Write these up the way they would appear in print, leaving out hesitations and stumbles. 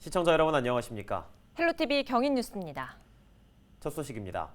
시청자 여러분 안녕하십니까? 헬로티비 경인뉴스입니다. 첫 소식입니다.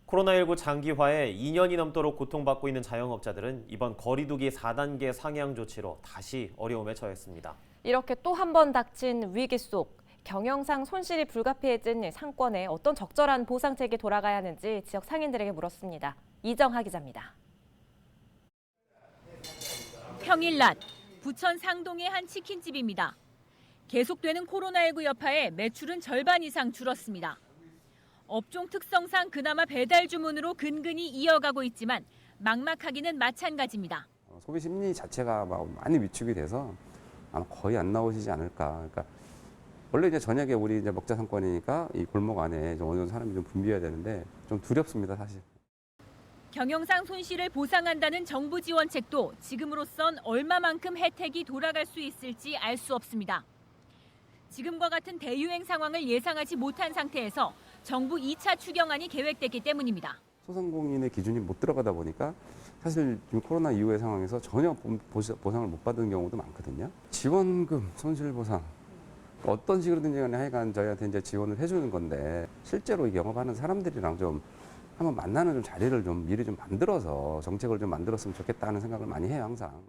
코로나19 장기화에 2년이 넘도록 고통받고 있는 자영업자들은 이번 거리두기 4단계 상향 조치로 다시 어려움에 처했습니다. 이렇게 또 한 번 닥친 위기 속 경영상 손실이 불가피해진 상권에 어떤 적절한 보상책이 돌아가야 하는지 지역 상인들에게 물었습니다. 이정하 기자입니다. 평일 낮 부천 상동의 한 치킨집입니다. 계속되는 코로나19 여파에 매출은 절반 이상 줄었습니다. 업종 특성상 그나마 배달 주문으로 근근히 이어가고 있지만 막막하기는 마찬가지입니다. 소비 심리 자체가 많이 위축이 돼서 아마 거의 안 나오시지 않을까. 그러니까 원래 이제 저녁에 우리 이제 먹자 상권이니까 이 골목 안에 좀 어느 정도 사람이 좀 붐비어야 되는데 좀 두렵습니다, 사실. 경영상 손실을 보상한다는 정부 지원책도 지금으로선 얼마만큼 혜택이 돌아갈 수 있을지 알 수 없습니다. 지금과 같은 대유행 상황을 예상하지 못한 상태에서 정부 2차 추경안이 계획됐기 때문입니다. 소상공인의 기준이 못 들어가다 보니까 사실 지금 코로나 이후의 상황에서 전혀 보상을 못 받은 경우도 많거든요. 지원금, 손실보상 어떤 식으로든지 간에 하여간 저희한테 이제 지원을 해주는 건데 실제로 영업하는 사람들이랑 좀 한번 만나는 좀 자리를 좀 미리 좀 만들어서 정책을 좀 만들었으면 좋겠다는 생각을 많이 해요, 항상.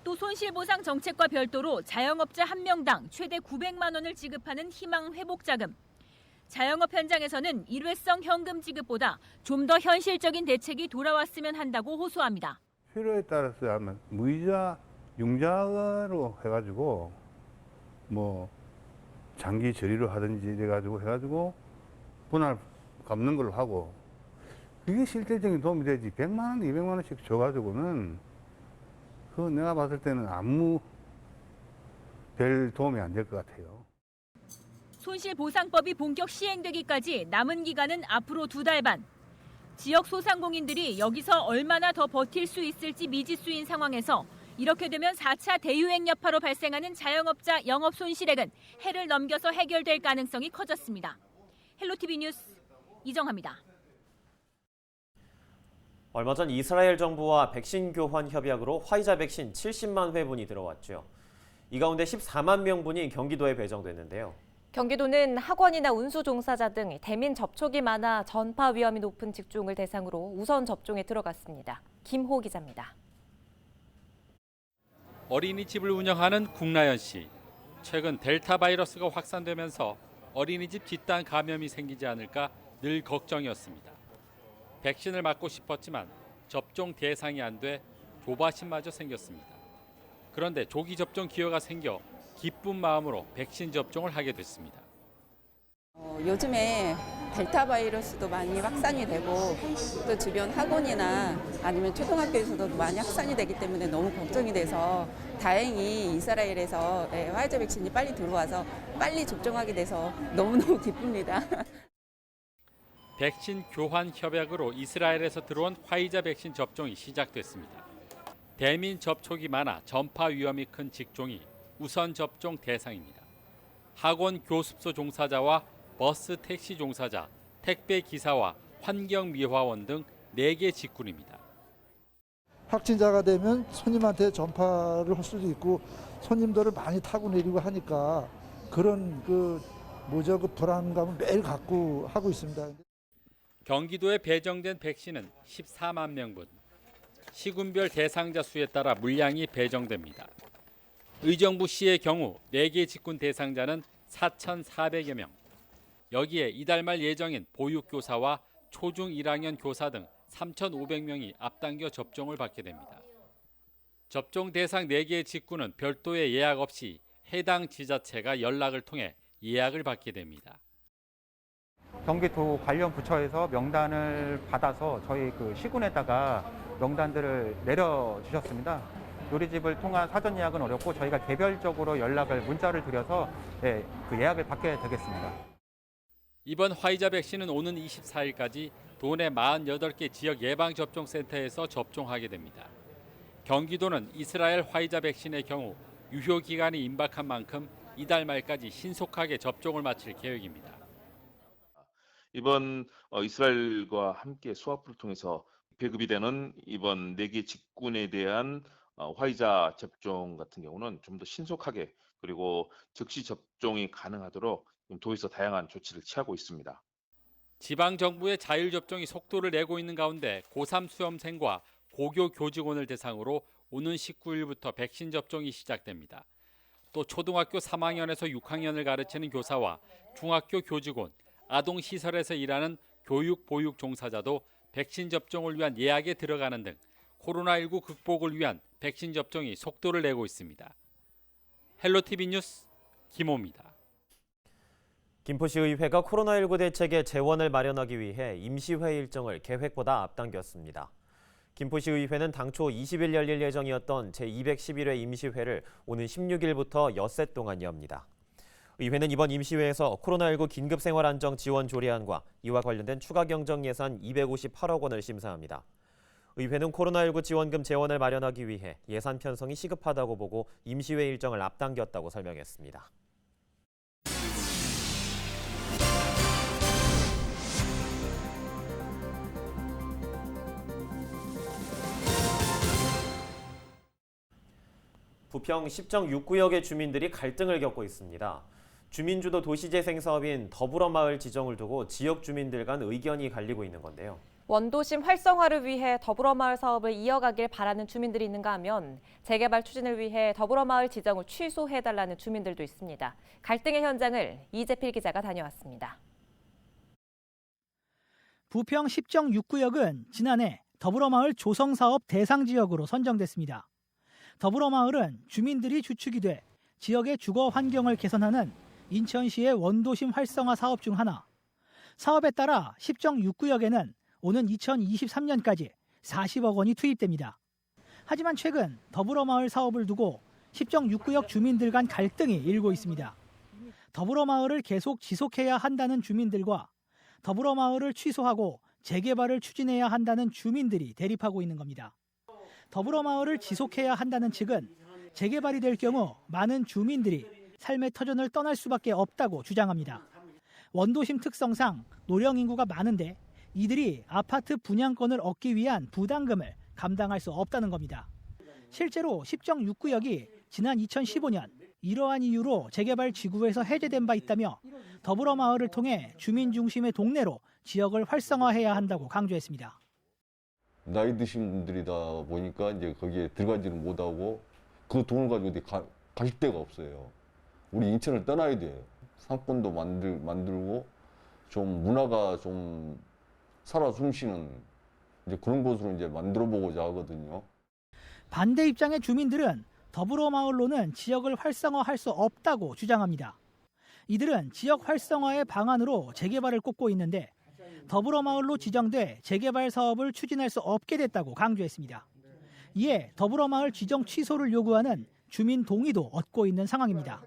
또 손실보상 정책과 별도로 자영업자 한 명당 최대 900만 원을 지급하는 희망 회복 자금. 자영업 현장에서는 일회성 현금 지급보다 좀 더 현실적인 대책이 돌아왔으면 한다고 호소합니다. 필요에 따라서 하면 무이자, 융자로 해가지고 뭐 장기 저리로 하든지 해가지고 분할 갚는 걸로 하고 그게 실질적인 도움이 되지. 100만 원, 200만 원씩 줘가지고는 그거 내가 봤을 때는 아무 별 도움이 안 될 것 같아요. 손실보상법이 본격 시행되기까지 남은 기간은 앞으로 2달 반. 지역 소상공인들이 여기서 얼마나 더 버틸 수 있을지 미지수인 상황에서 이렇게 되면 4차 대유행 여파로 발생하는 자영업자 영업 손실액은 해를 넘겨서 해결될 가능성이 커졌습니다. 헬로티비 뉴스 이정하입니다. 얼마 전 이스라엘 정부와 백신 교환 협약으로 화이자 백신 70만 회분이 들어왔죠. 이 가운데 14만 명분이 경기도에 배정됐는데요. 경기도는 학원이나 운수 종사자 등 대민 접촉이 많아 전파 위험이 높은 직종을 대상으로 우선 접종에 들어갔습니다. 김호 기자입니다. 어린이집을 운영하는 국나연 씨. 최근 델타 바이러스가 확산되면서 어린이집 집단 감염이 생기지 않을까 늘 걱정이었습니다. 백신을 맞고 싶었지만 접종 대상이 안 돼 조바심마저 생겼습니다. 그런데 조기 접종 기회가 생겨 기쁜 마음으로 백신 접종을 하게 됐습니다. 요즘에 델타 바이러스도 많이 확산이 되고 또 주변 학원이나 아니면 초등학교에서도 많이 확산이 되기 때문에 너무 걱정이 돼서 다행히 이스라엘에서 화이자 백신이 빨리 들어와서 빨리 접종하게 돼서 너무너무 기쁩니다. 백신 교환 협약으로 이스라엘에서 들어온 화이자 백신 접종이 시작됐습니다. 대민 접촉이 많아 전파 위험이 큰 직종이 우선 접종 대상입니다. 학원 교습소 종사자와 버스 택시 종사자, 택배 기사와 환경미화원 등 4개 직군입니다. 확진자가 되면 손님한테 전파를 할 수도 있고 손님들을 많이 타고 내리고 하니까 그런 그 불안감을 매일 갖고 하고 있습니다. 경기도에 배정된 백신은 14만 명분. 시군별 대상자 수에 따라 물량이 배정됩니다. 의정부시의 경우 4개 직군 대상자는 4,400여 명. 여기에 이달 말 예정인 보육교사와 초중 1학년 교사 등 3,500명이 앞당겨 접종을 받게 됩니다. 접종 대상 4개의 직군은 별도의 예약 없이 해당 지자체가 연락을 통해 예약을 받게 됩니다. 경기도 관련 부처에서 명단을 받아서 저희 시군에다가 명단들을 내려주셨습니다. 요리집을 통한 사전 예약은 어렵고 저희가 개별적으로 문자를 드려서 그 예약을 받게 되겠습니다. 이번 화이자 백신은 오는 24일까지 도내 48개 지역 예방접종센터에서 접종하게 됩니다. 경기도는 이스라엘 화이자 백신의 경우 유효기간이 임박한 만큼 이달 말까지 신속하게 접종을 마칠 계획입니다. 이번 이스라엘과 함께 스와프를 통해서 배급이 되는 이번 4개 직군에 대한 화이자 접종 같은 경우는 좀 더 신속하게 그리고 즉시 접종이 가능하도록 도에서 다양한 조치를 취하고 있습니다. 지방정부의 자율접종이 속도를 내고 있는 가운데 고3 수험생과 고교 교직원을 대상으로 오는 19일부터 백신 접종이 시작됩니다. 또 초등학교 3학년에서 6학년을 가르치는 교사와 중학교 교직원, 아동시설에서 일하는 교육, 보육 종사자도 백신 접종을 위한 예약에 들어가는 등 코로나19 극복을 위한 백신 접종이 속도를 내고 있습니다. 헬로티비 뉴스 김호입니다. 김포시의회가 코로나19 대책에 재원을 마련하기 위해 임시회 일정을 계획보다 앞당겼습니다. 김포시의회는 당초 20일 열릴 예정이었던 제211회 임시회를 오는 16일부터 엿새 동안 엽니다. 의회는 이번 임시회에서 코로나19 긴급생활안정지원 조례안과 이와 관련된 추가 경정 예산 258억 원을 심사합니다. 의회는 코로나19 지원금 재원을 마련하기 위해 예산 편성이 시급하다고 보고 임시회 일정을 앞당겼다고 설명했습니다. 부평 10정 6구역의 주민들이 갈등을 겪고 있습니다. 주민주도 도시재생 사업인 더불어마을 지정을 두고 지역 주민들 간 의견이 갈리고 있는 건데요. 원도심 활성화를 위해 더불어마을 사업을 이어가길 바라는 주민들이 있는가 하면 재개발 추진을 위해 더불어마을 지정을 취소해달라는 주민들도 있습니다. 갈등의 현장을 이재필 기자가 다녀왔습니다. 부평 10정 6구역은 지난해 더불어마을 조성사업 대상지역으로 선정됐습니다. 더불어마을은 주민들이 주축이 돼 지역의 주거 환경을 개선하는 인천시의 원도심 활성화 사업 중 하나. 사업에 따라 10정 6구역에는 오는 2023년까지 40억 원이 투입됩니다. 하지만 최근 더불어마을 사업을 두고 10정 6구역 주민들 간 갈등이 일고 있습니다. 더불어마을을 계속 지속해야 한다는 주민들과 더불어마을을 취소하고 재개발을 추진해야 한다는 주민들이 대립하고 있는 겁니다. 더불어마을을 지속해야 한다는 측은 재개발이 될 경우 많은 주민들이 삶의 터전을 떠날 수밖에 없다고 주장합니다. 원도심 특성상 노령 인구가 많은데 이들이 아파트 분양권을 얻기 위한 부담금을 감당할 수 없다는 겁니다. 실제로 10정 6구역이 지난 2015년 이러한 이유로 재개발 지구에서 해제된 바 있다며 더불어마을을 통해 주민 중심의 동네로 지역을 활성화해야 한다고 강조했습니다. 나이 드신 분들이다 보니까 이제 거기에 들어가지를 못하고 그 돈을 가지고 어디 갈 데가 없어요. 우리 인천을 떠나야 돼요. 상권도 만들고 좀 문화가 좀 살아 숨쉬는 이제 그런 곳으로 이제 만들어 보고자 하거든요. 반대 입장의 주민들은 더불어마을로는 지역을 활성화할 수 없다고 주장합니다. 이들은 지역 활성화의 방안으로 재개발을 꼽고 있는데 더불어마을로 지정돼 재개발 사업을 추진할 수 없게 됐다고 강조했습니다. 이에 더불어마을 지정 취소를 요구하는 주민 동의도 얻고 있는 상황입니다.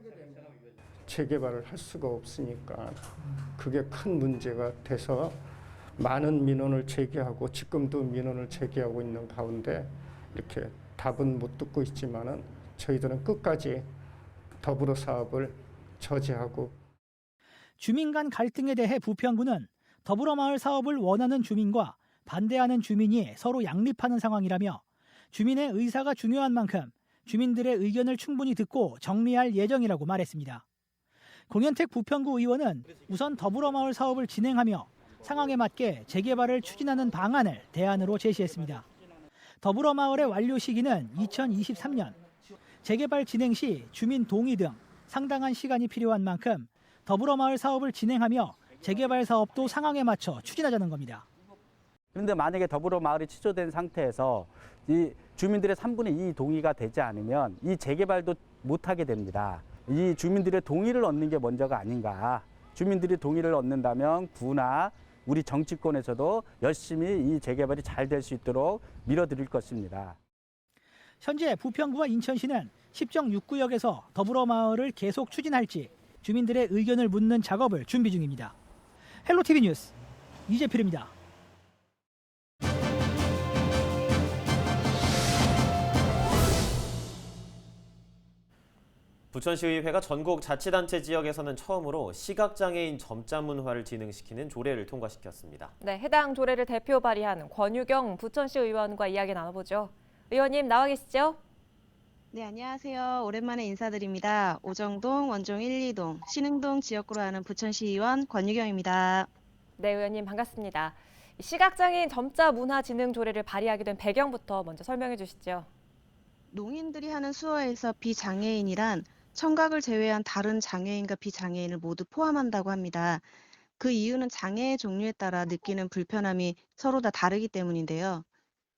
재개발을 할 수가 없으니까 그게 큰 문제가 돼서 많은 민원을 제기하고 지금도 민원을 제기하고 있는 가운데 이렇게 답은 못 듣고 있지만은 저희들은 끝까지 더불어 사업을 저지하고. 주민 간 갈등에 대해 부평구는 더불어마을 사업을 원하는 주민과 반대하는 주민이 서로 양립하는 상황이라며 주민의 의사가 중요한 만큼 주민들의 의견을 충분히 듣고 정리할 예정이라고 말했습니다. 공현택 부평구 의원은 우선 더불어마을 사업을 진행하며 상황에 맞게 재개발을 추진하는 방안을 대안으로 제시했습니다. 더불어마을의 완료 시기는 2023년. 재개발 진행 시 주민 동의 등 상당한 시간이 필요한 만큼 더불어마을 사업을 진행하며 재개발 사업도 상황에 맞춰 추진하자는 겁니다. 그런데 만약에 더불어마을이 취소된 상태에서 이 주민들의 3분의 2 동의가 되지 않으면 이 재개발도 못하게 됩니다. 이 주민들의 동의를 얻는 게 먼저가 아닌가. 주민들이 동의를 얻는다면 구나 우리 정치권에서도 열심히 이 재개발이 잘 될 수 있도록 밀어드릴 것입니다. 현재 부평구와 인천시는 10정 6구역에서 더불어마을을 계속 추진할지 주민들의 의견을 묻는 작업을 준비 중입니다. 헬로티비 뉴스 이재필입니다. 부천시의회가 전국 자치단체 지역에서는 처음으로 시각장애인 점자문화를 진흥시키는 조례를 통과시켰습니다. 네, 해당 조례를 대표 발의한 권유경 부천시 의원과 이야기 나눠보죠. 의원님 나와 계시죠? 네, 안녕하세요. 오랜만에 인사드립니다. 오정동, 원종 1, 2동, 신흥동 지역구로 하는 부천시의원 권유경입니다. 네, 의원님 반갑습니다. 시각장애인 점자 문화 지능 조례를 발의하게 된 배경부터 먼저 설명해 주시죠. 농인들이 하는 수어에서 비장애인이란 청각을 제외한 다른 장애인과 비장애인을 모두 포함한다고 합니다. 그 이유는 장애의 종류에 따라 느끼는 불편함이 서로 다 다르기 때문인데요.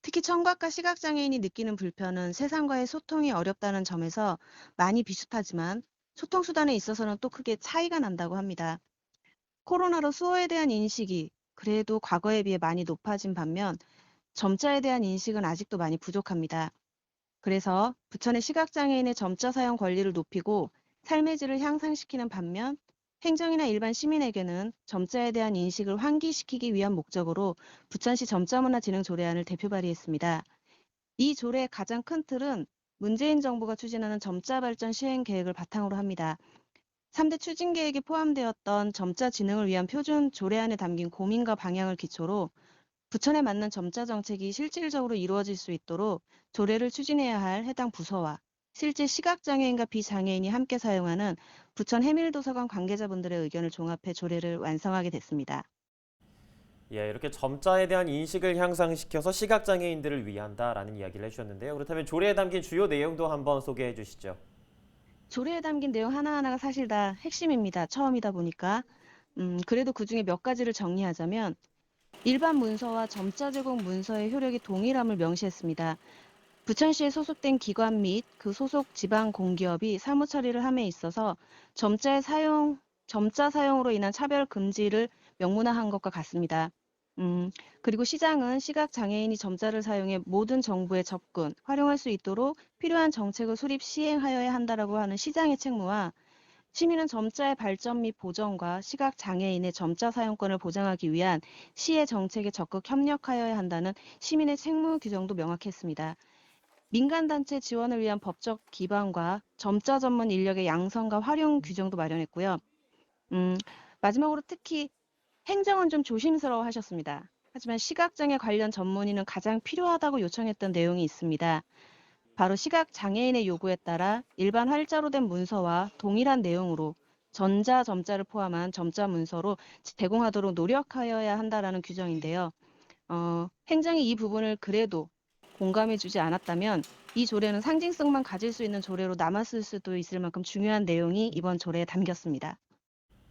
특히 청각과 시각장애인이 느끼는 불편은 세상과의 소통이 어렵다는 점에서 많이 비슷하지만 소통수단에 있어서는 또 크게 차이가 난다고 합니다. 코로나로 수어에 대한 인식이 그래도 과거에 비해 많이 높아진 반면 점자에 대한 인식은 아직도 많이 부족합니다. 그래서 부천의 시각장애인의 점자 사용 권리를 높이고 삶의 질을 향상시키는 반면 행정이나 일반 시민에게는 점자에 대한 인식을 환기시키기 위한 목적으로 부천시 점자문화진흥 조례안을 대표 발의했습니다. 이 조례의 가장 큰 틀은 문재인 정부가 추진하는 점자 발전 시행 계획을 바탕으로 합니다. 3대 추진 계획에 포함되었던 점자 진흥을 위한 표준 조례안에 담긴 고민과 방향을 기초로 부천에 맞는 점자 정책이 실질적으로 이루어질 수 있도록 조례를 추진해야 할 해당 부서와 실제 시각장애인과 비장애인이 함께 사용하는 부천 해밀도서관 관계자분들의 의견을 종합해 조례를 완성하게 됐습니다. 예, 이렇게 점자에 대한 인식을 향상시켜서 시각장애인들을 위한다라는 이야기를 해주셨는데요. 그렇다면 조례에 담긴 주요 내용도 한번 소개해 주시죠. 조례에 담긴 내용 하나하나가 사실 다 핵심입니다. 처음이다 보니까. 그래도 그중에 몇 가지를 정리하자면 일반 문서와 점자 제공 문서의 효력이 동일함을 명시했습니다. 부천시에 소속된 기관 및 그 소속 지방 공기업이 사무 처리를 함에 있어서 점자 사용으로 인한 차별 금지를 명문화한 것과 같습니다. 그리고 시장은 시각장애인이 점자를 사용해 모든 정보에 접근, 활용할 수 있도록 필요한 정책을 수립 시행하여야 한다라고 하는 시장의 책무와 시민은 점자의 발전 및 보전과 시각장애인의 점자 사용권을 보장하기 위한 시의 정책에 적극 협력하여야 한다는 시민의 책무 규정도 명확했습니다. 민간단체 지원을 위한 법적 기반과 점자 전문 인력의 양성과 활용 규정도 마련했고요. 마지막으로 특히 행정은 좀 조심스러워 하셨습니다. 하지만 시각장애 관련 전문의는 가장 필요하다고 요청했던 내용이 있습니다. 바로 시각장애인의 요구에 따라 일반 활자로 된 문서와 동일한 내용으로 전자점자를 포함한 점자 문서로 제공하도록 노력하여야 한다라는 규정인데요. 행정이 이 부분을 그래도 공감해주지 않았다면 이 조례는 상징성만 가질 수 있는 조례로 남았을 수도 있을 만큼 중요한 내용이 이번 조례에 담겼습니다.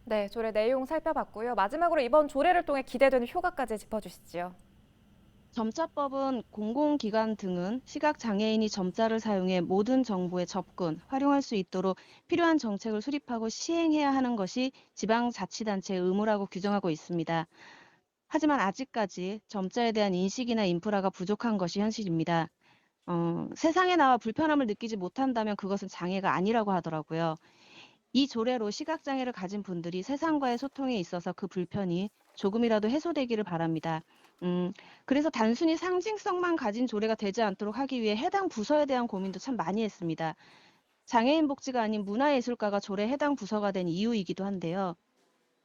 네, 조례 내용 살펴봤고요. 마지막으로 이번 조례를 통해 기대되는 효과까지 짚어주시죠. 점자법은 공공기관 등은 시각장애인이 점자를 사용해 모든 정보에 접근, 활용할 수 있도록 필요한 정책을 수립하고 시행해야 하는 것이 지방자치단체의 의무라고 규정하고 있습니다. 하지만 아직까지 점자에 대한 인식이나 인프라가 부족한 것이 현실입니다. 세상에 나와 불편함을 느끼지 못한다면 그것은 장애가 아니라고 하더라고요. 이 조례로 시각장애를 가진 분들이 세상과의 소통에 있어서 그 불편이 조금이라도 해소되기를 바랍니다. 그래서 단순히 상징성만 가진 조례가 되지 않도록 하기 위해 해당 부서에 대한 고민도 참 많이 했습니다. 장애인 복지가 아닌 문화예술가가 조례 해당 부서가 된 이유이기도 한데요.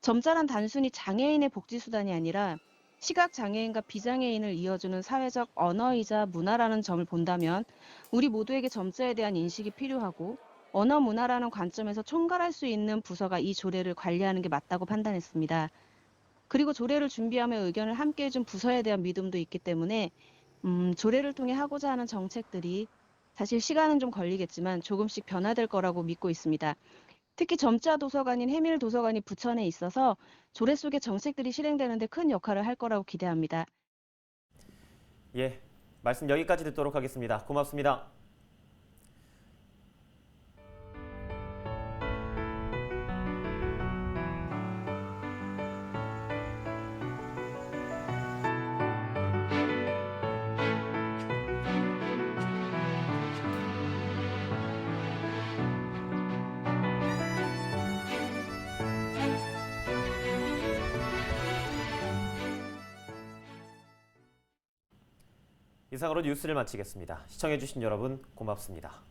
점자란 단순히 장애인의 복지수단이 아니라 시각장애인과 비장애인을 이어주는 사회적 언어이자 문화라는 점을 본다면 우리 모두에게 점자에 대한 인식이 필요하고 언어 문화라는 관점에서 총괄할 수 있는 부서가 이 조례를 관리하는 게 맞다고 판단했습니다. 그리고 조례를 준비하며 의견을 함께 해준 부서에 대한 믿음도 있기 때문에 조례를 통해 하고자 하는 정책들이 사실 시간은 좀 걸리겠지만 조금씩 변화될 거라고 믿고 있습니다. 특히 점자 도서관인 해밀도서관이 부천에 있어서 조례 속의 정책들이 실행되는 데 큰 역할을 할 거라고 기대합니다. 예, 말씀 여기까지 듣도록 하겠습니다. 고맙습니다. 이상으로 뉴스를 마치겠습니다. 시청해주신 여러분 고맙습니다.